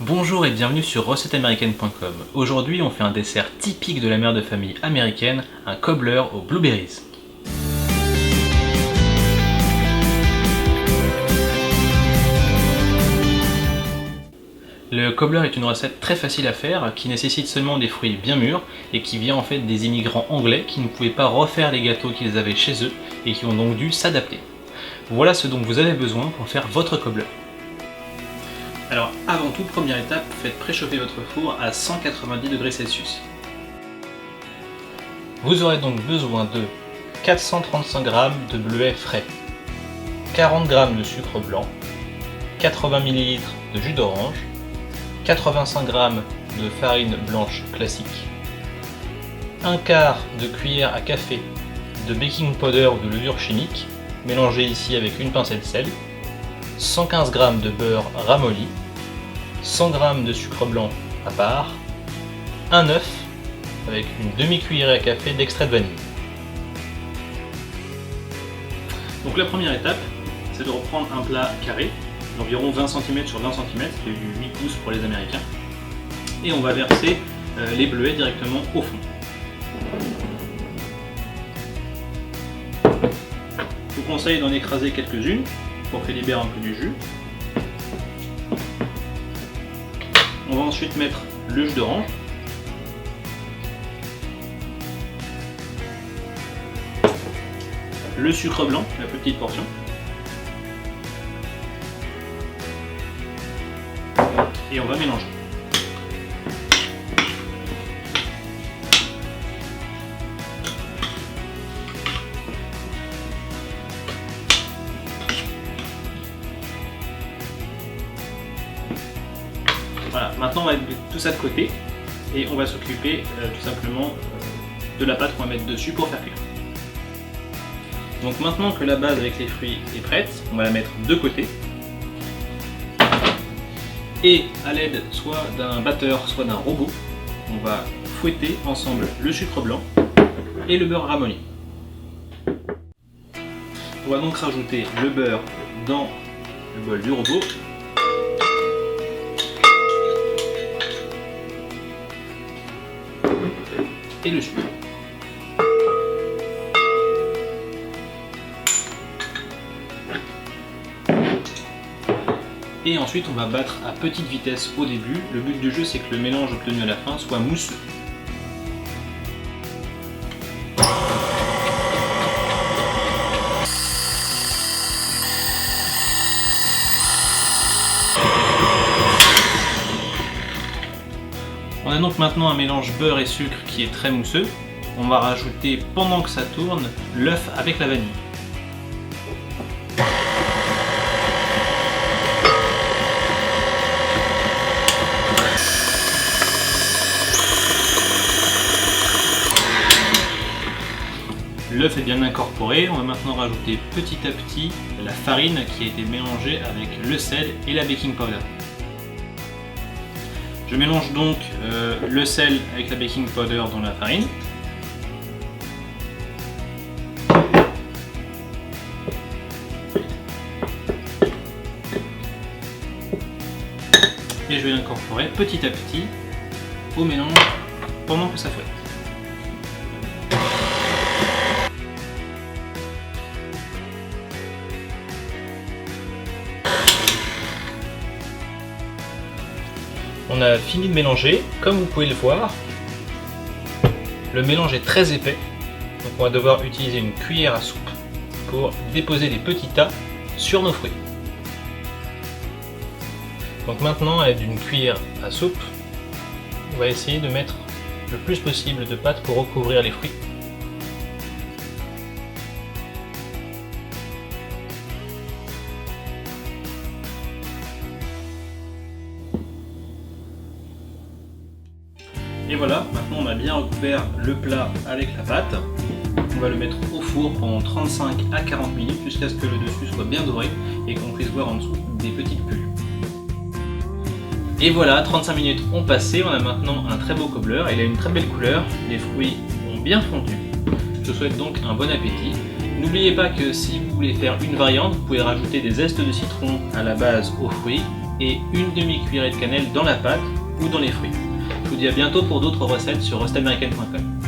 Bonjour et bienvenue sur recetteaméricaine.com. Aujourd'hui on fait un dessert typique de la mère de famille américaine, un cobbler aux blueberries. Le cobbler est une recette très facile à faire qui nécessite seulement des fruits bien mûrs et qui vient en fait des immigrants anglais qui ne pouvaient pas refaire les gâteaux qu'ils avaient chez eux et qui ont donc dû s'adapter. Voilà ce dont vous avez besoin pour faire votre cobbler. Alors avant tout, première étape, faites préchauffer votre four à 190 degrés Celsius. Vous aurez donc besoin de 435 g de bleuets frais, 40 g de sucre blanc, 80 ml de jus d'orange, 85 g de farine blanche classique, 1/4 de cuillère à café de baking powder ou de levure chimique, mélangée ici avec une pincée de sel, 115 g de beurre ramolli, 100 g de sucre blanc à part, un œuf avec une demi-cuillerée à café d'extrait de vanille. Donc la première étape, c'est de reprendre un plat carré, d'environ 20 cm sur 20 cm, c'est du 8 pouces pour les Américains, et on va verser les bleuets directement au fond. Je vous conseille d'en écraser quelques-unes pour qu'elles libèrent un peu du jus. On va ensuite mettre le jus d'orange, le sucre blanc, la plus petite portion, et on va mélanger. Voilà, maintenant on va mettre tout ça de côté et on va s'occuper tout simplement de la pâte qu'on va mettre dessus pour faire cuire. Donc maintenant que la base avec les fruits est prête, on va la mettre de côté et à l'aide soit d'un batteur soit d'un robot, on va fouetter ensemble le sucre blanc et le beurre ramolli. On va donc rajouter le beurre dans le bol du robot. Et le sucre. Et ensuite on va battre à petite vitesse au début. Le but du jeu c'est que le mélange obtenu à la fin soit mousseux. On a donc maintenant un mélange beurre et sucre qui est très mousseux. On va rajouter, pendant que ça tourne, l'œuf avec la vanille. L'œuf est bien incorporé, on va maintenant rajouter petit à petit la farine qui a été mélangée avec le sel et la baking powder. Je mélange donc le sel avec la baking powder dans la farine. Et je vais l'incorporer petit à petit au mélange pendant que ça fouette. On a fini de mélanger, comme vous pouvez le voir, le mélange est très épais, donc on va devoir utiliser une cuillère à soupe pour déposer des petits tas sur nos fruits. Donc maintenant, à l'aide d'une cuillère à soupe, on va essayer de mettre le plus possible de pâte pour recouvrir les fruits. Et voilà, maintenant on a bien recouvert le plat avec la pâte. On va le mettre au four pendant 35 à 40 minutes jusqu'à ce que le dessus soit bien doré et qu'on puisse voir en dessous des petites bulles. Et voilà, 35 minutes ont passé, on a maintenant un très beau cobbler, il a une très belle couleur, les fruits ont bien fondu. Je vous souhaite donc un bon appétit. N'oubliez pas que si vous voulez faire une variante, vous pouvez rajouter des zestes de citron à la base aux fruits et une demi-cuillerée de cannelle dans la pâte ou dans les fruits. Je vous dis à bientôt pour d'autres recettes sur rustamerican.com.